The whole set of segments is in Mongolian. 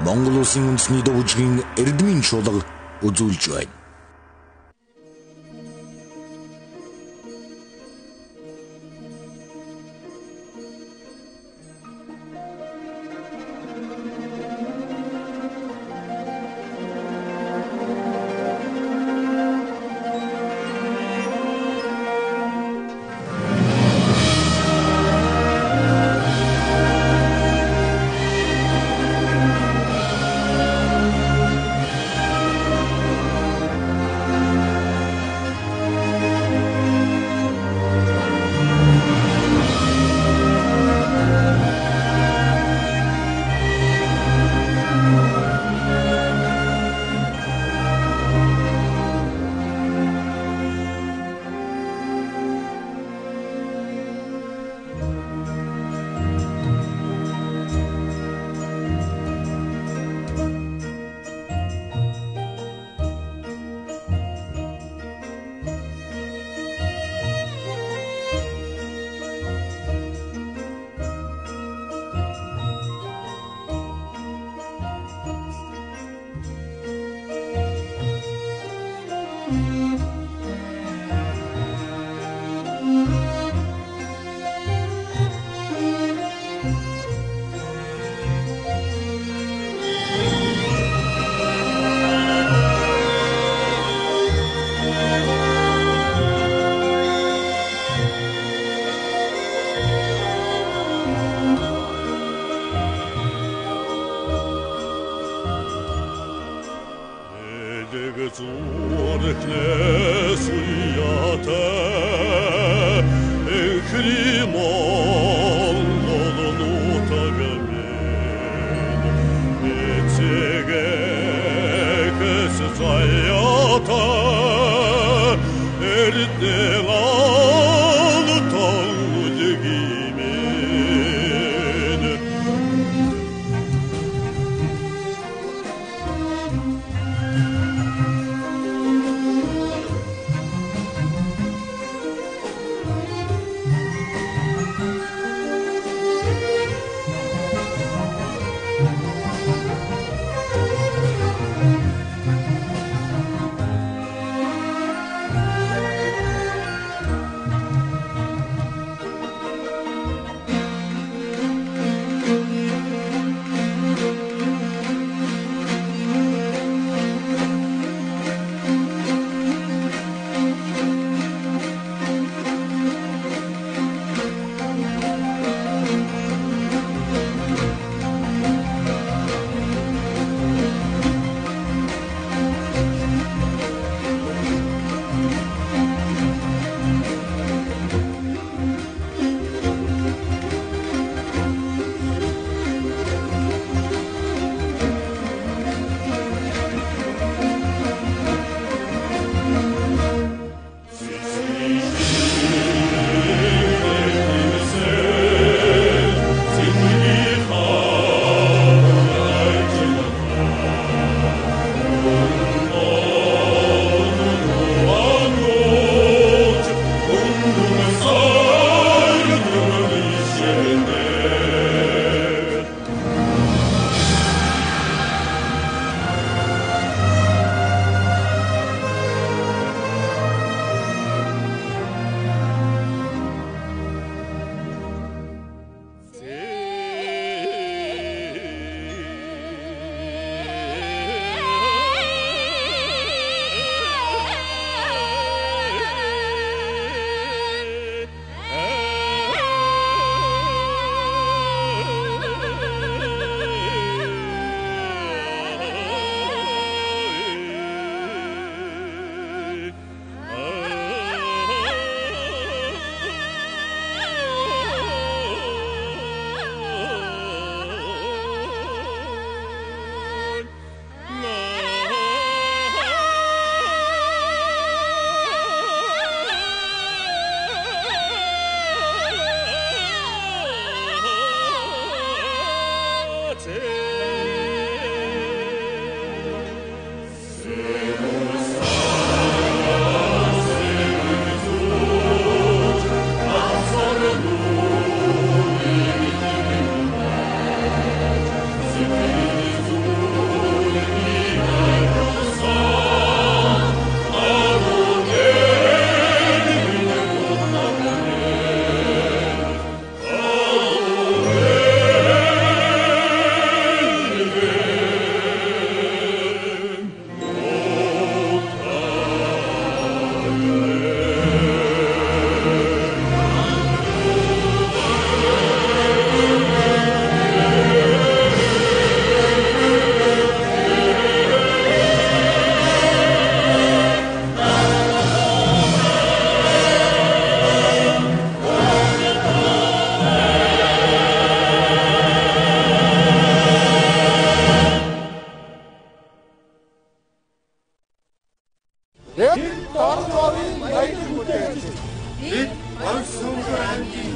Монгол улсын үндэсний дуужгийн эрдмийн чуулга үзүүлж байна.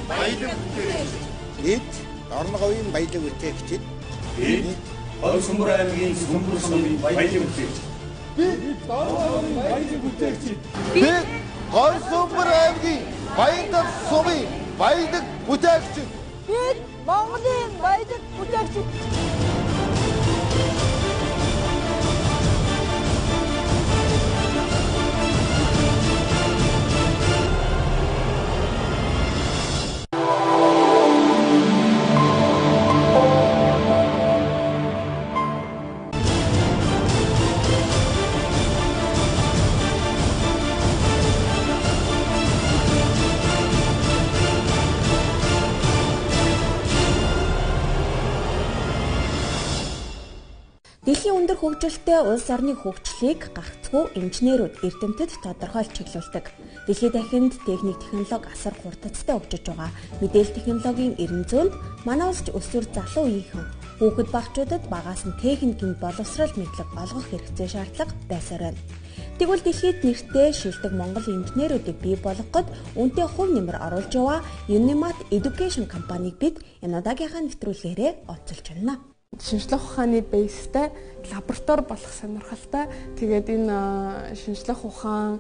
баялаг бүтээгч. Бид орон говийн баялаг бүтээгчид. Бид Орон Сумбар аймгийн Сумбар сумын баялаг бүтээгч. Бид Орон говийн баялаг бүтээгчид. Бид Орон Сумбар аймгийн баялаг сумын баялаг бүтээгчид. Бид Монголын баялаг бүтээгчид. Дэлхийн өндөр хөгжилтэй улс орны хөгжлийг гагцхүү инженерүүд эрдэмтэд тодорхойлж чиглүүлдэг. Дэлхийн дахинд техник технологи асар хурдцтай хөгжиж байгаа. Мэдээлэл технологийн 90-нд манай улсч өсвөр залуу үеийнхэн хүүхэд багчуудад багаас нь техникийн боловсрал мэдлэг олгох хэрэгцээ шаардлага байсаар байна. Тэгвэл дэлхийд нэртэй шилдэг Монгол инженерүүдийг бий болгоход үнэтэй хувь нэмэр оруулж яваа NOYON Education компанийг бид энэ удаагийнхаа нэвтрүүлгээрээ онцолж байна. Шинжлэх ухааны бейстэй лаборатори болох сонирхолтой. Тэгээд энэ шинжлэх ухаан,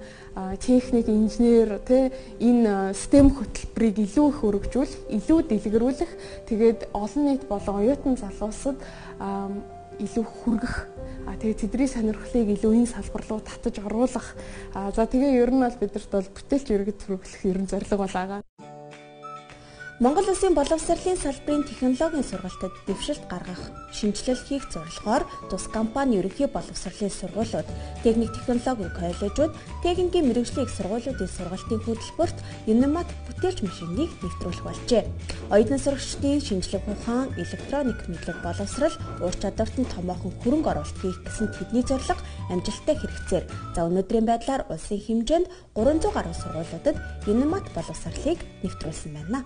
техник, инженер энэ STEM хөтөлбөрийг илүү их өргөжүүлэх, илүү дэлгэрүүлэх, тэгээд олон нийт болон оюутан залуусад илүү хүргэх. Тэгээд тэдний сонирхлыг илүү энэ салбар руу татаж оруулах. Тэгээ ер нь бол бидэрт бол бүтээлч иргэд хүргэх ерөн зорилго байгаа. Монгол Улсын боловсролын салбарын технологийн сургалтад дэвшилт гаргах, шинжилэл хийх зорилгоор тус компани ерөнхий боловсролын сургуулиуд, техник технологийн коллежууд, техникийн мэргэжлийн их сургуулиудын сургалтын хөтөлбөрт NOYON бүтээлч машиныг нэвтрүүлэх болжээ. Оюутан сурагчдын шинжлэх ухаан, электроник мэдлэг боловсрол, ур чадварт нь томоохон хөрөнгө оруулалт хийх гэсэн тэдний зорилго амжилттай хэрэгцээр за өнөөдрийн байдлаар улсын хэмжээнд 300 гаруй сургуулиудад NOYON боловсролыг нэвтрүүлсэн байна.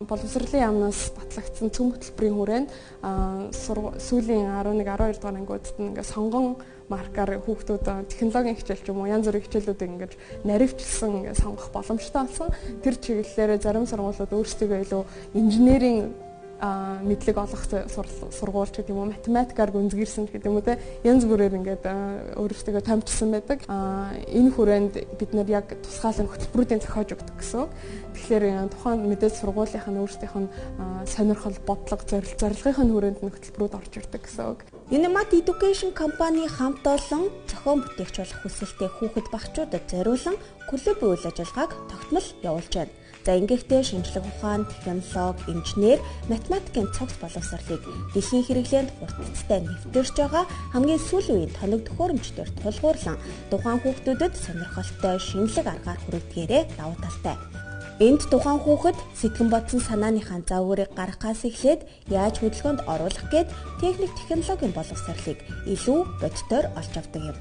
Боловсролын яамнаас батлагдсан цөм хөтөлбөрийн хүрээнд сүүлийн 11-12 дугаар ангиудад нь сонгон маркаар хүүхдүүд технологийн хичээл ч юм уу янз бүрийн хичээлүүдийг ингэж наривчлсан сонгох боломжтой болсон. Тэр чиглэлээр зарим сургуулиуд өөрсдөө илүү инженерийн мэдлэг олох сургуульч гэдэг юм уу математикаар гүнзгийрсэн гэдэг юм уу янз бүрээр ингээд өөрсдөө томчсон байдаг. Энэ хүрээнд бид нар яг тусгаалan хөтөлбөрүүдийн зохиож өгдөг гэсэн. Тэгэхээр тухайн мэдээж сургуулийнх нь өөрсдийнх нь сонирхол, бодлого, зорилгын хүрээнд нь хөтөлбөрүүд орж ирдэг гэсэн үг. NOYON Education компани хамт олон зохион бүтээгч болох хүсэлтэй хүүхэд багчуудад зориулан клубын үйл ажиллагааг тогтмол явуулж байна. За ингэхдээ шинжлэх ухаан, технологи, инженер, математикийн цогц боловсролыг дэлхийн хэрэглээнд хурдцтай нэвтэрч байгаа хамгийн сүүлийн үеийн тоног төхөөрөмжтөөр тулгуурлан тухайн хүүхдүүдэд сонирхолтой шинэлэг аргаар хүргэдгээрээ давуу талтай. Энд тухайн хүүхэд сэтгэн бодсон санааныхаа загварыг гаргахаас эхлээд яаж хөдөлгөөнд оруулах гээд техник технологийн боловсролыг илүү бодитоор олж авдаг юм.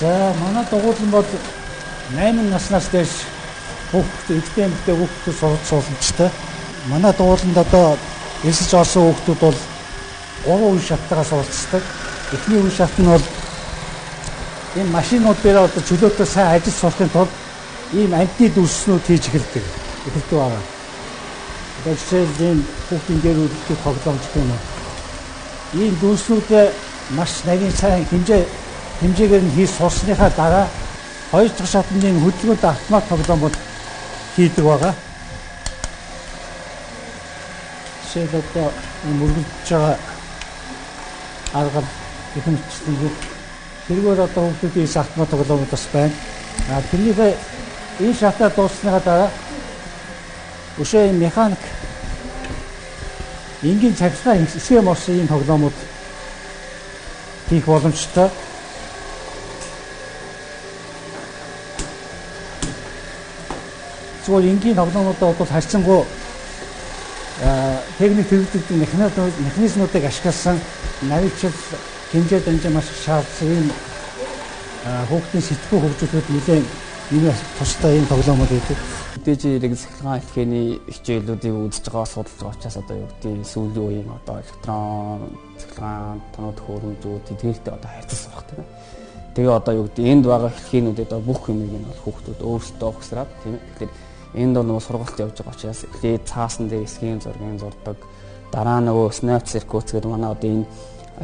За манай дугуйлан бол 8 наснаас дээш хүүхдүүд эмэгтэй хүүхдүүд сургалттай. Манай дугуйланд одоо эсэж орсон хүүхдүүд бол 3 үе шаттайгаа суралцдаг. Эхний үе шат нь бол энэ машинууд дээр одоо чөлөөтэй сайн ажил сурахын тулд ийм амтны дүрснүүд хийж эхэлдэг байгаа. Одоо жишээл энэ хүүхдийн дээр үлдэх тоглоомч юм уу. Ийм дүрснүүдээ маш нарийн сайн хэмжээгээр нь хийж сурсныхаа дараа хоёр дахь шатны хөдөлгөөнд автомат тоглоомод хийдэг байгаа. Жишээл одоо мөргөлдөж байгаа арга гихмчтэй тэргээр одоо хүүхдүүдийн автомат тоглоомод бас байна. Тэрнийхээ энэ шатаа дуусныхаа дараа өшөө механик энгийн цахилгаан схем орсон ийм тоглоомод хийх боломжтой. Зүгээр энгийн тоглоомуудаа бол харьцангуй техник хэрэглэдэг механизмуудыг ашигласан навигчл хэмжээ дамжин маш шаардсан ийм хүүхдийн сэтгүү хөгжүүлэлт нэлээд нэмээ тустай ийм тоглоомод байдаг. Мэдээж цахилгаан хэлхээний хичээлүүдийг үзэж байгаа судалж байгаа учраас одоо юу гэдэг сүүлийн үеийн одоо электрон цахилгаан тоног төхөөрөмжүүд тэдгээртэй одоо харьцаж сурах тийм ээ. Тэгээ одоо юу гэдэг энд байгаа хэлхээнүүдэд бүх юмыг нь бол хүүхдүүд өөрсдөө ухсраад тийм ээ. Тэгэхээр Энд бол нөгөө сургалт явж байгаа учраас эхлээд цаасан дээр эсгийн зургийн зурдаг. Дараа нөгөө snap circuits гэдэг манай одоо энэ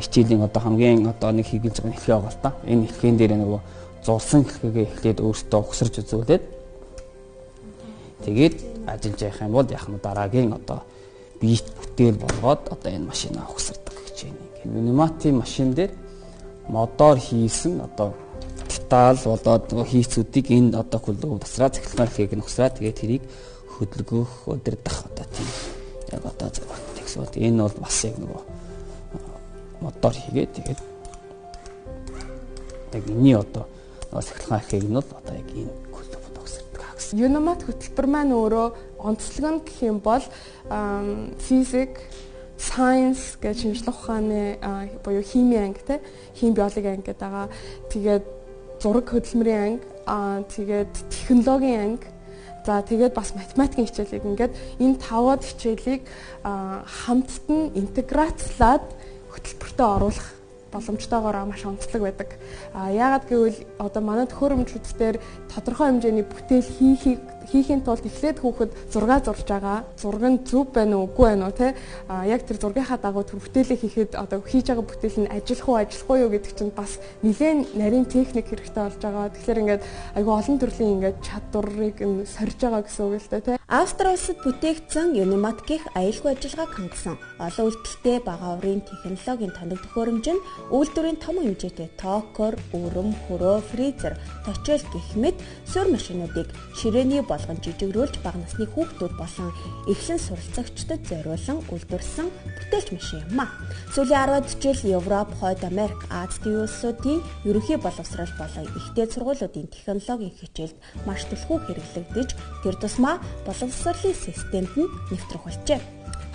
хичээлийн одоо хамгийн одоо нэг хийгдэж байгаа хэлхээ байгаа л та. Энэ хэлхээнд дээр нөгөө зурсан хэлхээгээ эхлээд өөртөө ухсарч үзүүлээд тэгээд ажиллаж явах юм бол яг нь дараагийн одоо бит бүтээл болгоод одоо энэ машинаа ухсардаг гэж байна. Пневматик машин дээр модоор хийсэн одоо деталь болоод нөгөө хийцүүдийг энэ одоо хөлөг тасраа цахилгаан хэлхийг нь ухсраа тэгээд тэрийг хөдөлгөөх удирдах одоо тийм яг одоо тэгсүүд энэ бол бас яг нөгөө модоор хийгээд тэгээд яг энэ одоо цахилгаан хэлхийг нь бол одоо яг энэ хөлөг ухсардаг гэсэн. Юномат хөтөлбөр маань өөрөө онцлог нь гэх юм бол физик, science гэж шинжлэх ухааны буюу хими анги те хими биологи анги гэдэг байгаа. Тэгээд зураг хөдөлмөрийн анги, тэгээд технологийн анги, за тэгээд бас математикийн хичээлийг ингээд энэ таваад хичээлийг хамтд нь интеграцлаад хөтөлбөртөө оруулах боломжтойгоор маш онцлог байдаг. Яагаад гэвэл одоо манай төхөөрөмжүүдээр тодорхой хэмжээний бүтээл хийхийн тулд эхлээд хүүхэд зураг зурж байгаа. Зураг нь зөв байна уу, үгүй байна уу те? Яг тэр зургийнхаа дагуу тэр бүтээлээ хийхэд одоо хийж байгаа бүтээл нь ажиллахгүй юу гэдэг чинь бас нэлээд нарийн техник хэрэгтэй болж байгаа. Тэгэхээр ингээд айгүй олон төрлийн ингээд чадварыг нь сорж байгаа гэсэн үг л дээ те. Австри улсад бүтээгдсэн Юноматикийн аюулгүй ажиллагааг хангасан олон үйлдэлтэй бага оврын технологийн тоног төхөөрөмж нь үйлдвэрийн том хэмжээтэй токер, өрөм, хөрөө, фризер, точил гэх мэт суурь машинуудыг ширээний болгон жижигрүүлж бага насны хүүхдүүд болон эхлэн суралцагчдад зориулан үйлдвэрлэсэн бүтээлч машин юм а. Сүүлийн 10-аад жил Европ, Хойд Америк, Азийн улсуудын ерөнхий боловсрол болон ихтэй сургуулиудын технологийн хичээлд маш түлхүү хэрэглэгдэж тэр тусмаа боловсролын системд нь нэвтрэх болжээ.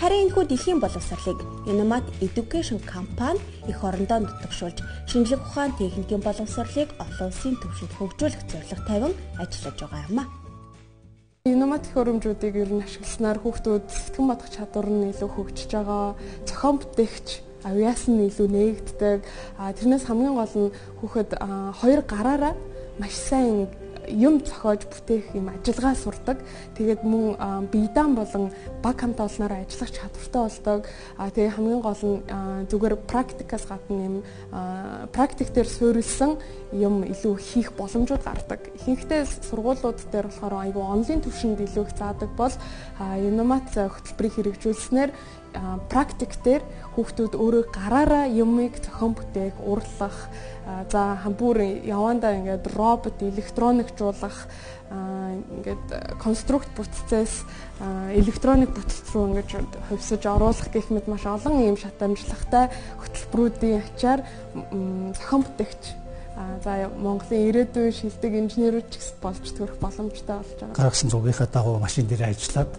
Харин энэхүү дэлхийн боловсролыг Юномат Education компани эх орондоо нутагшуулж шинжлэх ухаан техникийн боловсролыг олон улсын түвшинд хөгжүүлэх зорилго тавин ажиллаж байгаа юм а. Юномат төхөөрөмжүүдийг ер нь ашигласнаар хүүхдүүд сэтгэн бодох чадвар нь илүү хөгжиж байгаа, зохион бүтээгч авьяас нь илүү нээгддэг. Тэрнээс хамгийн гол нь хүүхэд хоёр гараараа маш сайн юм зохиож бүтээх юм ажиллагаа сурдаг. Тэгээд мөн биедан болон баг хамт олноор ажиллах чадвартай болдог. Тэгээ хамгийн гол нь зүгээр практикаас гадна юм практик дээр суурилсан юм илүү хийх боломжууд гардаг. Ихэнхдээ сургуулиуд дээр болохоор айгүй онлайн түвшинд илүү их заадаг бол Юномат хөтөлбөрийг хэрэгжүүлснээр практик дээр хүүхдүүд өөрөө гараараа юмыг зохион бүтээх, урлах, за бүр явандаа ингээд робот электроникжуулах, ингээд конструкт бүтцээс электроник бүтц рүү ингээд хувьсаж оруулах гэх мэт маш олон ийм шат амжилттай хөтөлбөрүүдийн ачаар зохион бүтээгч за Монголын ирээдүйн шилдэг инженерүүд ч болж төрөх боломжтой болж байгаа. Гаргасан зургийнхаа дагуу машин дээр ажиллаад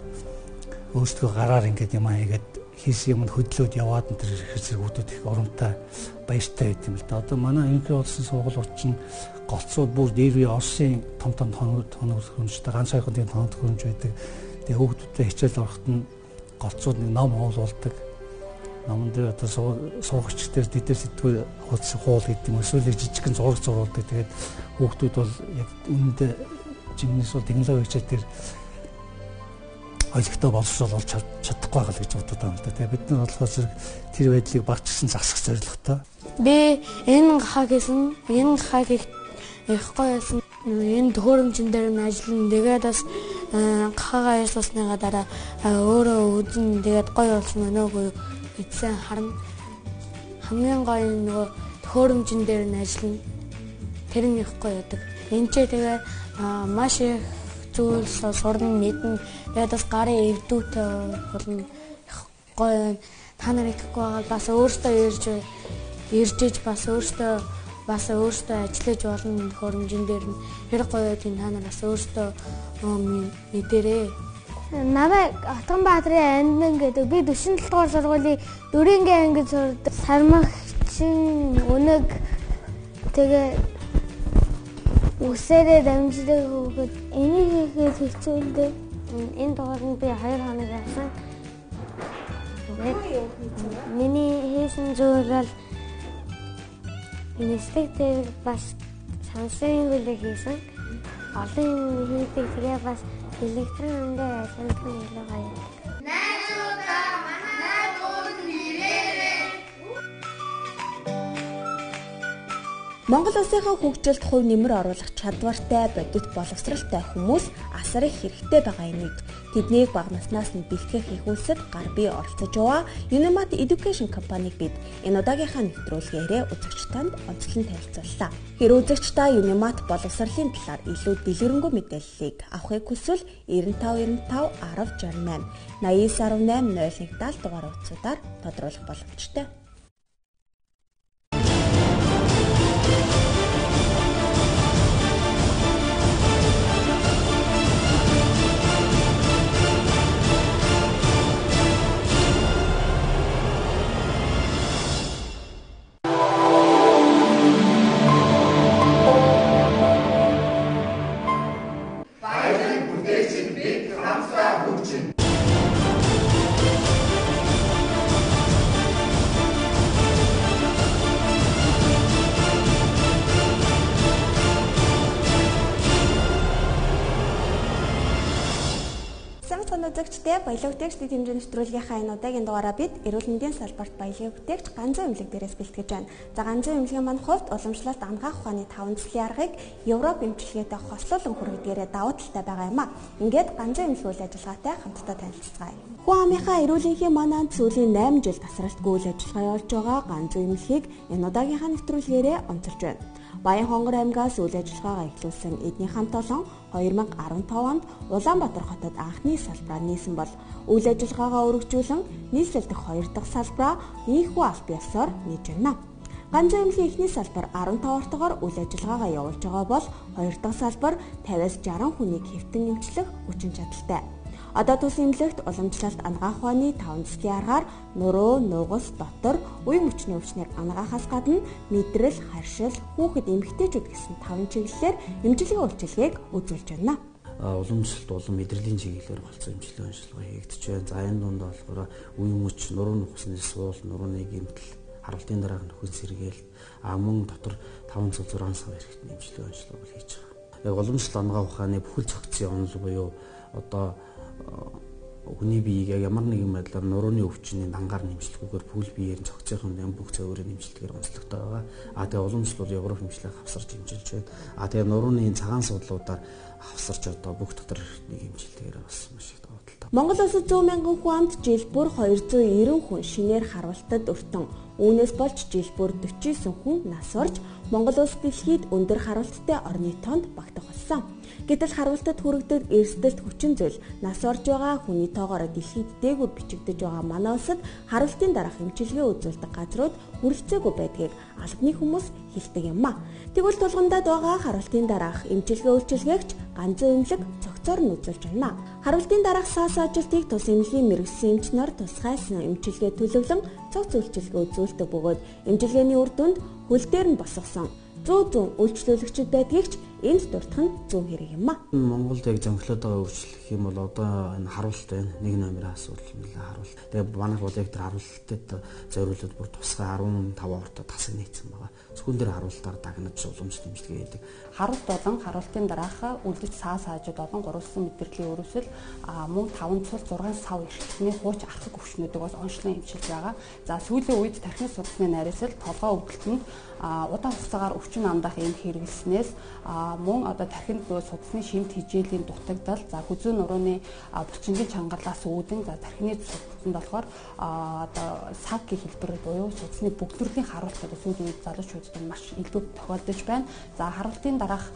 өөрсдөө гараар ингээд юм хийгээд хийсэн юм хөдлөөд яваад энэ хэрэгцээгүүдүүд их оромтой баяртай байт юм л да. Одоо манай энэхүү улсын сургуулиуд чинь голцууд бүр дээрээ Оросын том тоног хөрөмжтэй ганц сайхан тийм тоног хөрөмж байдаг. Тэгээ хүүхдүүдтэй хичээл ороход нь голцууд нэг ном уулуулдаг. Номон дээр одоо суугч дээр дэдэр сэтгүүл хуул гэдэг юм. Эсвэл жижигхэн зураг зурулдаг. Тэгээд хүүхдүүд бол яг үүндээ жимнээс бол технологи хичээл дээр ойлгохтой боловсруулж чадахгүй байгаа л гэж боддог юм л да. Тэгээ бид нар болохоор тэр байдлыг багчсан засах зорилготой. Би энэ гахаг ихгүй байсан. Энэ төхөөрөмжн дээр нь ажиллана. Тэгээд бас гахагаа ажилласныгаа дараа өөрөө үзэн тэгээд гоё болсон өнөөгөө эцсэн харна. Хамгийн гоё нөгөө төхөөрөмжн дээр нь ажиллана. Тэр нь ихгүй байдаг. Энд ч тэгээ маш их зүйл сурна мэднэ. Тэгээд бас гарын эвдүүтэй болно. Гоё та нарыг гэхгүй бас өөртөө ирж бас өөртөө ажиллаж болно хөрөмжин дээр нь хэрэг гоё тийм та нар бас өөртөө мэдэрээ. Намайг Атганбаатарын Андин гэдэг би 47 дугаар сургуулийн 4-ийн ангид сурдаг. Сармагчин өнөг тэгээ үсээрээ дамждаг хүүхэд энийг хийхэд хэцүүлдэг. Энэ дугаарыг би 2 хоног яасан. Миний хийсэн зүйл бол инстинктээр бас сансын хөлөг хийсэн. Олон юм хийдэг. Тэгээ бас электрийн үнээр ажиллах нь илүү гоё. Монгол улсынхаа хөгжилд хувь нэмэр оруулах чадвартай, бодит боловсралтай хүмүүс асар их хэрэгтэй байгаа юм. Тэднийг бага наснаас нь бэлтгэх их улсад гар бие оролцож яваа Unimat Education компаниг бид энэ удаагийнхаа нэвтрүүлгээрээ үзэгчтанд онцлон танилцууллаа. Хэрэв үзэгч та Unimat боловсролын талаар илүү дэлгэрэнгүй мэдээллийг авахыг хүсвэл 95 10 68 89 18 0 дугаар утсуудаар тодруулах боломжтой. Үзэгчдээ баялаг бүтээгч хэмжээний нэвтрүүлгийнхаа энэ удаагийн дугаараа бид эрүүл мэндийн салбарт баялаг бүтээгч ганцхан эмнэлэг дээрээс бэлтгэж байна. За ганцхан эмнэлгийн маань хувьд уламжлалт амгаах ухааны 5 төслийн аргыг Европ эмчилгээтэй хослуулан хүргэгээрээ давуу талтай байгаа юм а. Ингээд ганцхан эмнэлэг үйл ажиллагаатай хамтдаа танилцгаая. Хүн амынхаа эрүүлэнхийн мананд сүүлийн 8 жил тасралтгүй үйл ажиллагаа явуулж байгаа ганцхан эмнэлгийг энэ удаагийнхаа нэвтрүүлгээрээ онцолж байна. Баян хонгор аймгаас үйл ажиллагаагаа эхлүүлсэн эдний хамт олон 2015 онд Улаанбаатар хотод анхны салбараа нээсэн бол үйл ажиллагаагаа өргөжүүлэн нийслэлдэх 2 дахь салбараа ийхүү аль биесээр нээж байна. Ганцхан эмнэлгийн эхний салбар 15 ортогоор үйл ажиллагаагаа явуулж байгаа бол 2 дахь салбар 50-60 хүнийг хэвтэн эмчлэх хүчин чадалтай. Одоо тус эмнэлэгт уламжлалт ангаах ухааны 5 төслийн аргаар нуруу, нугас, дотор, үе мөчний өвчнөр ангаахаас гадна мэдрэл, харшил, хүүхэд эмэгтэйчүүд гэсэн 5 чиглэлээр эмчилгээ үйлчилгээг үзүүлж байна. Уламжлалт болон мэдрэлийн чиглэлээр болцсон эмчилгээ онцлогоо хийгдэж байна. За энэ дунд болохоор үе мөч, нуруу нухасны суул, нурууны гэмтэл, харалтын дараах нөхөн сэргээл, мөн дотор 5 цаг 6 сар хэрэгтний эмчилгээ онцлогоо хийж байгаа. Яг уламжлалт ангаах ухааны бүхэл цогцын онол буюу одоо хүний биеийг ямар нэгэн байдлаар нурууны өвчний дангаар нэмжлэхгүйгээр бүхэл биеэр цогцынхын бүх зөвөрөөр нэмжлэхээр онцлогтой байгаа. Тэгээ уламжлалт бол Европ эмчилгээг авсарч хэмжилж байна. Тэгээ нурууны цагаан судлуудаар авсарч одоо бүх дотор нэг хэмжилтэйгээр бас маш их давуу талтай. Монгол улсад 100 мянган хүн амт жил бүр 290 хүн шинээр харвалтад өртөн. Үүнээс болж жил бүр 49 хүн нас орж Монгол улс дэлхийд өндөр харвалттай орны тоонд багтах болсон. Гэтэл харвалтад хүрэгдэд эрсдэлт хүчин зүйл нас орж байгаа хүний тоогоор дэлхийд дээгүүр бичигдэж байгаа манай улсад харвалтын дараах эмчилгээ үзүүлдэг газрууд хүрэлцээгүй байдгийг албаны хүмүүс хэлдэг юм а. Тэгвэл тулгамдаад байгаа харвалтын дараах эмчилгээ үйлчилгээгч ганцхан эмнэлэг цогцоор нь үзүүлж байна. Харвалтын дараах саас ажилтныг тус эмнэлгийн мэргэжсэн эмч нар тусгайсан эмчилгээ төлөвлөн цогц үйлчилгээ үзүүлдэг бөгөөд эмчилгээний үр дүнд хөл дээр нь босгосон 100 үйлчлүүлэгчид байдгийг энд дурдах нь зөв хэрэг юм а. Монголд яг зөнгөлөд байгаа үйлчлэх юм бол одоо энэ харуулт байна. Нэг номерын асуудал нэлээ харуулт. Тэгээ манайх бол яг тэр харуултад зориулаад бүр тусгай 15 орто тасаг нийцсэн байгаа. Зөвхөн тэр харуултаар дагнаж уламжлалт эмчилгээ хийдэг. Харуулт болон харуултын дараах үлдэж саас хаажууд болон гурвалсан мэдрэлийн өрөөсөл мөн 5 цус 6 сав эрхлэлтний хууч архаг өвчнүүдийг бас онцлон эмчилж байгаа. За сүүлийн үед тархины судасны найрсал толгой өвдөлтөнд удаан хугацаагаар өвчин амдах эм хэрэглэснээс мөн одоо тархинд судасны шимт хижээлийн дутагдал, за хүзүү нурууны булчингийн чангарлаас үүдэн, за тархины судасанд болохоор одоо саг гэх хэлбэр буюу судасны бүгдөрлийн харуулт одоо сүүлийн үед залуучуудад маш илүү тохиолдож байна. За харуултын дараах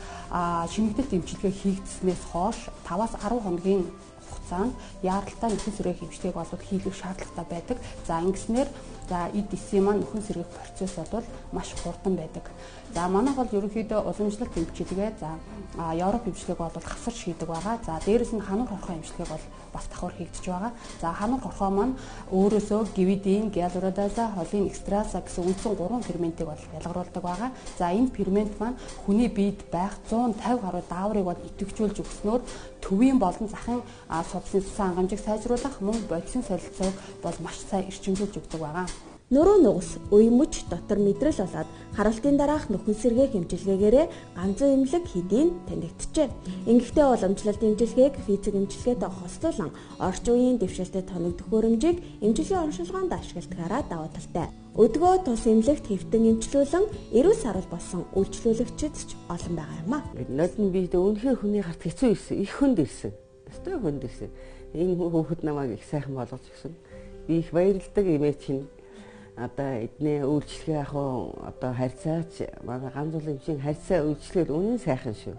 шинэгдэлт эмчилгээ хийгдснээс хойш 5-аас 10 хоногийн хугацаанд яаралтай нөхөн сэргээх эмчилгээг болоод хийлгэх шаардлагатай байдаг. За ингэснээр за эд эсийн маань нөхөн сэргээх процесс бол маш хурдан байдаг. За манайх бол ерөнхийдөө уламжлалт эмчилгээ, за Европ эмчилгээг бол хавсарч хийдэг байгаа. За дээрэс нь хануур хорхоо эмчилгээг бол бас давхар хийгдэж байгаа. За хануур хорхоо маань өөрөөсөө гивидин, гиалурадаза, холин экстраса гэсэн үндсэн 3 ферментийг бол ялгаруулдаг байгаа. За энэ фермент маань хүний биед байх 150 гаруй дааврыг бол идэвхжүүлж өгснөөр төвийн болон захын судасны цусан хангамжийг сайжруулах мөн бодисын солилцоог бол маш сайн эрчимжүүлж өгдөг байгаа. Нуруу нугас, үе мөч дотор мэдрэл болоод харалтын дараах нөхөн сэргээх эмчилгээгээрээ ганцхан эмнэлэг хийдийн танигджээ. Ингэхдээ уламжлалт эмчилгээг физик эмчилгээтэй хослуулан орчин үеийн дэвшилтэд тоногдох хөрөмжийг эмчилгээний онцлогоонд ашигладагаараа даваа талтай. Өдгөө тус эмнэлэгт хэвтэн эмчлүүлэн эрүүл сарвал болсон үйлчлүүлэгчид ч олон байгаа юм а. Нодлон би үнэхээр хүний гарт хэцүү ирсэн. Их хүнд ирсэн. Өстой хүнд ирсэн. Энэ хүүхэд намайг их сайхан болгож өгсөн. Би их баярлдаг эмээ чинь. Одоо эдний үйлчлэгээ яг одоо харьцаач манай ганц улын эмчийн харьцаа үйлчлэл үнэн сайхан шүү.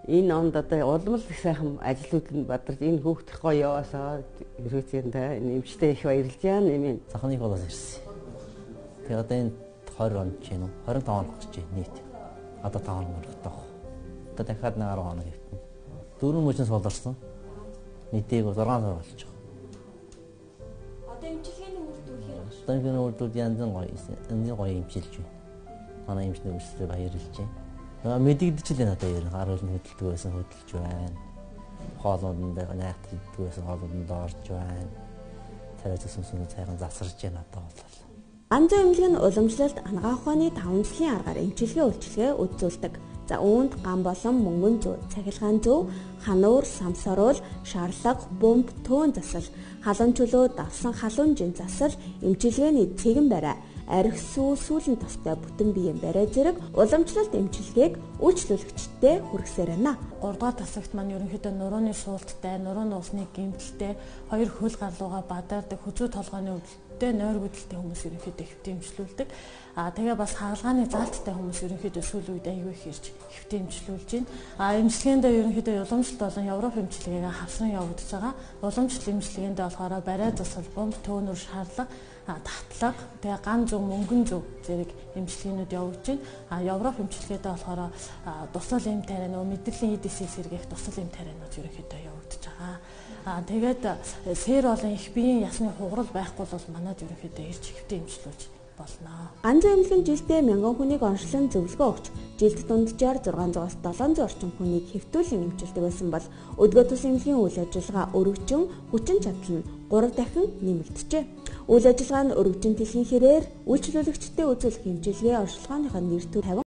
Энэ онд одоо улам л сайхан ажлууд нь бадарч энэ хүүхдэх гоё яваасаа ерөөцөндөө энэ эмчтэй их баярлж байна нэмээ. Захныг болоод ирсэн. Тэгээ одоо энэ 20 он ч юм уу 25 он болж байна нийт. Одоо 5 он мөрөгдөх. Одоо дахиад 10 хоног хэвтэн. 4 мөчнөөс болорсон. Нийтийг 6 сар болж байгаа. Одоо эмчилгээний Одоо энэ үйлдэл янз бүр гоё эмчилж байна. Манай эмчнэр өсөлтөд баярлж байна. Мэдэгдэж л энэ одоо ер нь харуулн хөдөлдөг байсан хөдөлж байна. Хоолунд найхтдаг байсан хоолунд орж байна. Царайц сүнсүн цайхан засарж байна одоо бол. Ганцхан эмнэлэг нь уламжлалт анагаах ухааны 5 дэлхийн аргаар эмчилгээ үйлчилгээ үзүүлдэг. За үүнд ган болон мөнгөн зүү, цахилгаан зүү, хануур, самсоруул, шарлага, бөмб, төөн засал, халуун чөлөө, давсан халуун жин засал, эмчилгээний цэгэн барай, арх сүүлэн тостой бүтэн биеийн барай зэрэг уламжлалт эмчилгээг үйлчлүүлэгчтэй хүргэсээр байна. 3 дугаар тасагт маань ерөнхийдөө нурууны суулттай, нурууны усны гэмтэлтэй, 2 хөл галууга бадаардаг, хүзүү толгойн өвдөлттэй, нойр гүдэлтэй хүмүүс ерөнхийдөө хэвтэн эмчлүүлдэг. Тэгээ бас хаалгааны заалттай хүмүүс ерөнхийдөө сүүл үед аягүй их ирж хэвтэн эмчлүүлж байна. Эмчилгээндээ ерөнхийдөө уламжлалт болон Европ эмчилгээгээ хавсан явагдаж байгаа. Уламжлалт эмчилгээндээ болохоор барай засал, бомб, төөнөр, шарлага, татлага, тэгээ ган зүг, мөнгөн зүг зэрэг эмчилгээнүүд явагдаж байна. Европ эмчилгээдээ болохоор тусал эм тариа нөгөө мэдрэлийн EDC сэргээх тусал эм тарианууд ерөнхийдөө явагдаж байгаа. Тэгээд сэр болон их биеийн ясны хугарал байхгүй бол манайд ерөнхийдөө ирж хэвтэн эмчлүүлж болно. Ганцхан эмнэлэг жилдээ 1000 хүнийг онцлон зөвлөгөө өгч, жилд дунджаар 600-аас 700 орчим хүнийг хэвтүүлэн эмчилдэг байсан бол өдгөө тус эмнэлгийн үйл ажиллагаа өргөжин хүчин чадал нь 3 дахин нэмэгдэжээ. Үйл ажиллагаа нь өргөжин дэлхийн хэрээр үйлчлүүлэгчдэд үзүүлэх эмчилгээ оршилгооныхоо нэр төр